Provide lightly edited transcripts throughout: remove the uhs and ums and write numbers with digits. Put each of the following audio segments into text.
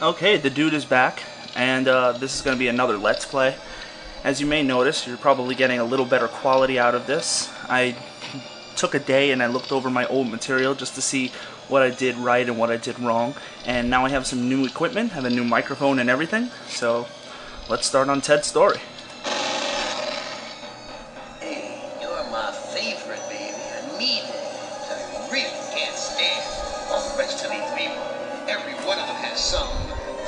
Okay, the dude is back, and this is going to be another Let's Play. As you may notice, you're probably getting a little better quality out of this. I took a day and I looked over my old material just to see what I did right and what I did wrong, and now I have some new equipment, have a new microphone and everything, so let's start on Ted's story. Hey, you're my favorite, baby. I need it. I really can't stand all the rest of these people. Every one of them has some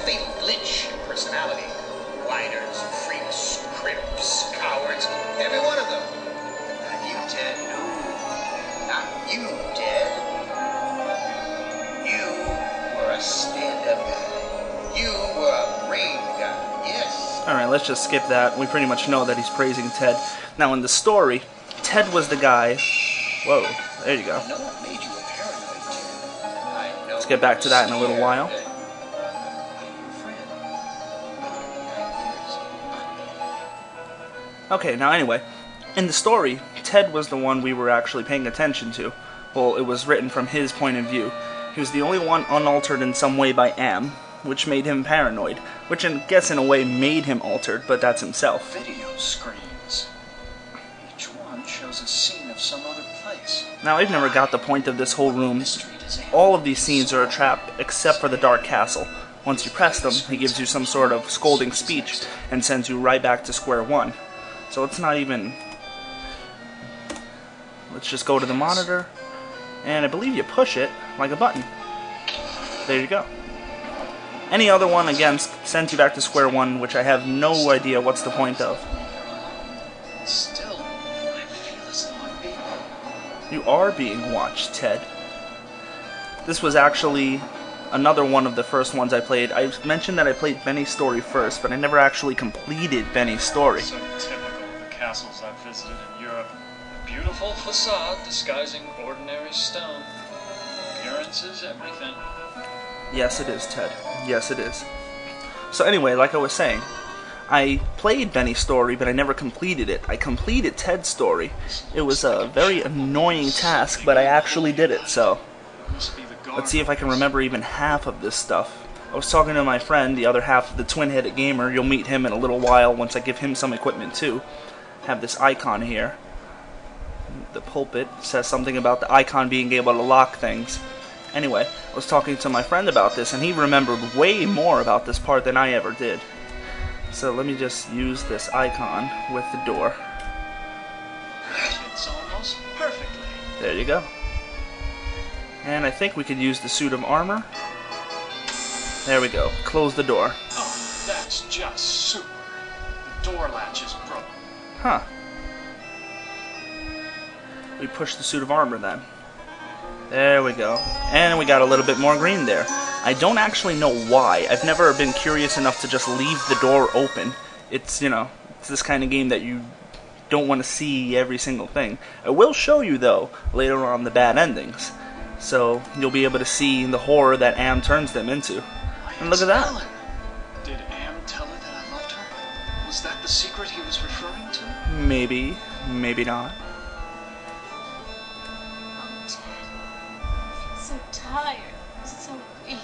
fatal glitch personality. Whiners, freaks, crimps, cowards, every one of them. Not you, Ted. No, not you, Ted. You were a stand-up guy. You were a brave guy. Yes. Alright, let's just skip that. We pretty much know that he's praising Ted. Now in the story, Ted was the guy... Whoa, there you go. I know what made you a paranoid, Ted. I know. Let's get back to that in a little while. Okay, now anyway, in the story, Ted was the one we were actually paying attention to. Well, it was written from his point of view. He was the only one unaltered in some way by Am, which made him paranoid, which I guess in a way made him altered, but that's himself. Video screens. Each one shows a scene of some other place. Now, I've never got the point of this whole room. All of these scenes are a trap, except for the Dark Castle. Once you press them, he gives you some sort of scolding speech and sends you right back to square one. So it's not even... Let's just go to the monitor, and I believe you push it like a button. There you go. Any other one, again, sends you back to square one, which I have no idea what's the point of. Still, I feel as though I'm being... You are being watched, Ted. This was actually another one of the first ones I played. I mentioned that I played Benny's story first, but I never actually completed Benny's story. So typical of the castles I've visited in Europe. A beautiful facade disguising ordinary stone. Appearance is everything. Yes, it is, Ted. Yes, it is. So anyway, like I was saying, I played Benny's story, but I never completed it. I completed Ted's story. It was a very annoying task, but I actually did it, so... Let's see if I can remember even half of this stuff. I was talking to my friend, the other half of the twin-headed gamer. You'll meet him in a little while once I give him some equipment too. Have this icon here. The pulpit says something about the icon being able to lock things. Anyway, I was talking to my friend about this, and he remembered way more about this part than I ever did. So let me just use this icon with the door. It's almost perfectly. There you go. And I think we could use the suit of armor. There we go. Close the door. Oh, that's just super. The door latch is broken. Huh. We push the suit of armor then. There we go. And we got a little bit more green there. I don't actually know why. I've never been curious enough to just leave the door open. It's, you know, it's this kind of game that you don't want to see every single thing. I will show you, though, later on the bad endings. So you'll be able to see the horror that Am turns them into. And look at that. Ellen. Did Am tell her that I loved her? Was that the secret he was referring to? Maybe, maybe not. Oh, Ted. I feel so tired. So weak.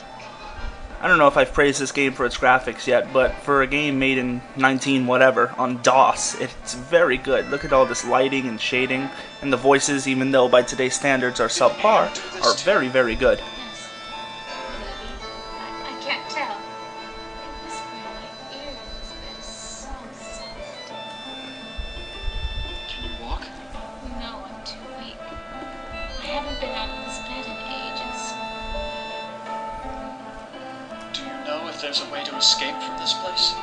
I don't know if I've praised this game for its graphics yet, but for a game made in 19 whatever on DOS, it's very good. Look at all this lighting and shading, and the voices, even though by today's standards are subpar, are very, very good. Yes. Maybe. I can't tell. They whisper in my ear, and this bed is so soft. Can you walk? No, I'm too weak. I haven't been out of this bed in ages. Do you know if there's a way to escape from this place?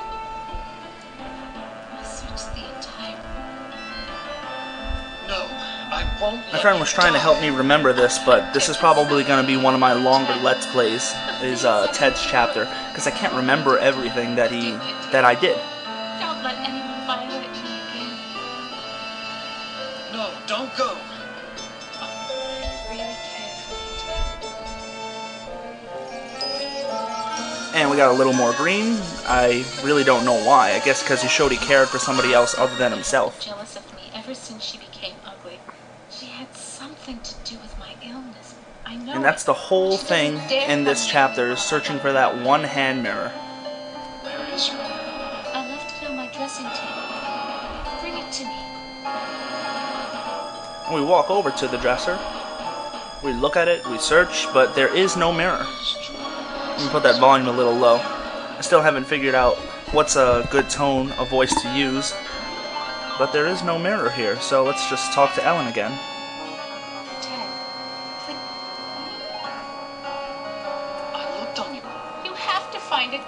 I searched the entire No, I won't. My friend was trying to help me remember this, but this is probably going to be one of my longer Let's Plays, is Ted's chapter, because I can't remember everything that I did. Don't let anyone violate me again. No, don't go. Really carefully. And we got a little more green. I really don't know why. I guess because he showed he cared for somebody else other than himself. Jealous of me ever since she became ugly. She had something to do with my illness. I know And that's the whole thing in this chapter, is searching for that one hand mirror. Where is your mirror? I left it on my dressing table. Bring it to me. And we walk over to the dresser. We look at it, we search, but there is no mirror. Let me put that volume a little low. I still haven't figured out what's a good tone of voice to use. But there is no mirror here, so let's just talk to Ellen again. Ted, please. I looked on you. You have to find it.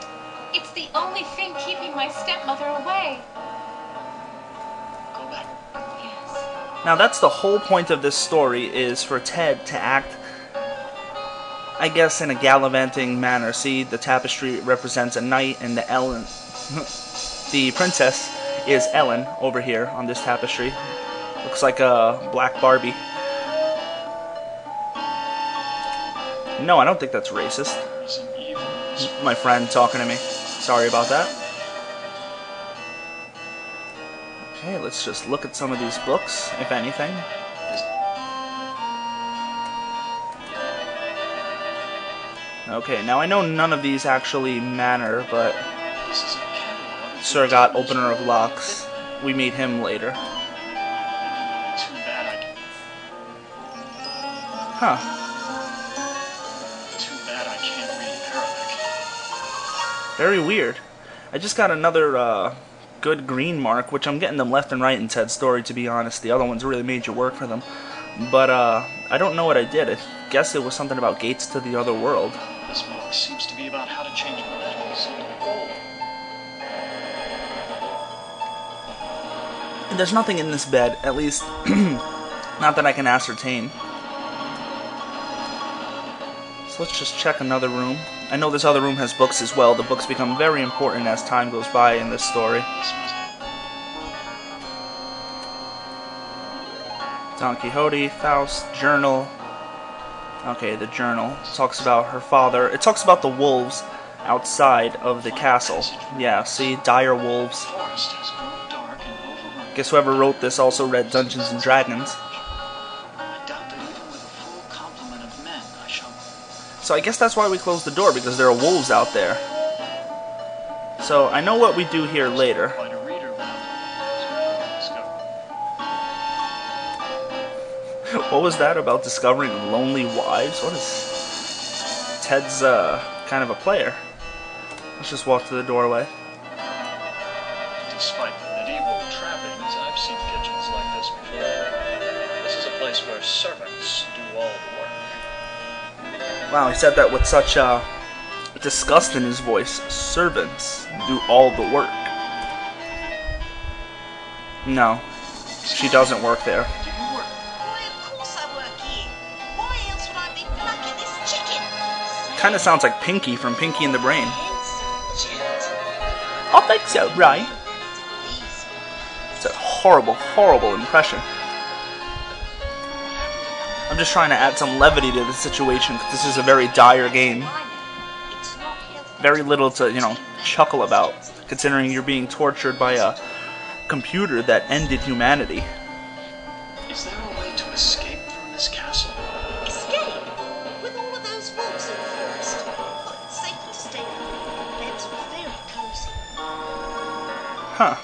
It's the only thing keeping my stepmother away. Go back. Yes. Now that's the whole point of this story, is for Ted to act, I guess, in a gallivanting manner. See, the tapestry represents a knight, and the Ellen, the princess, is Ellen over here on this tapestry. Looks like a black Barbie. No, I don't think that's racist. There's an evil in this My friend talking to me. Sorry about that. Okay, let's just look at some of these books, if anything. Okay, now I know none of these actually matter, but This is a catalog. Surgot, Opener of Locks, we meet him later. Too bad Huh. I can't read Arabic. Very weird. I just got another good green mark, which I'm getting them left and right in Ted's story, to be honest. The other ones really made you work for them. But I don't know what I did. I guess it was something about gates to the other world. This book seems to be about how to change metals into gold. And there's nothing in this bed, at least not that I can ascertain. So let's just check another room. I know this other room has books as well. The books become very important as time goes by in this story. This must Don Quixote, Faust, journal. Okay, the journal talks about her father. It talks about the wolves outside of the castle. Yeah, see, dire wolves. The forest has grown dark and overrun. Guess whoever wrote this also read Dungeons and Dragons. I doubt that even with a full complement of men, I shall. So I guess that's why we closed the door, because there are wolves out there. So I know what we do here later. Quite a reader without discover. What was that about discovering lonely wives? What is... Ted's kind of a player. Let's just walk to the doorway. Despite the medieval trappings, I've seen kitchens like this before. This is a place where servants do all the work. Wow, he said that with such disgust in his voice. Servants do all the work. No, she doesn't work there. Do you work? Why, of course I work here. Why else would I be plucking this chicken? Kind of sounds like Pinky from Pinky and the Brain. Handsome, gentle. I think so, right? These It's a horrible, horrible impression. I'm just trying to add some levity to the situation, because this is a very dire game. It's not healthy. Very little to, chuckle about, considering you're being tortured by a computer that ended humanity. Is there a way to escape from this castle? Escape? With all of those wolves in the forest? Well, it's safer to stay here. The beds are very cozy. Huh.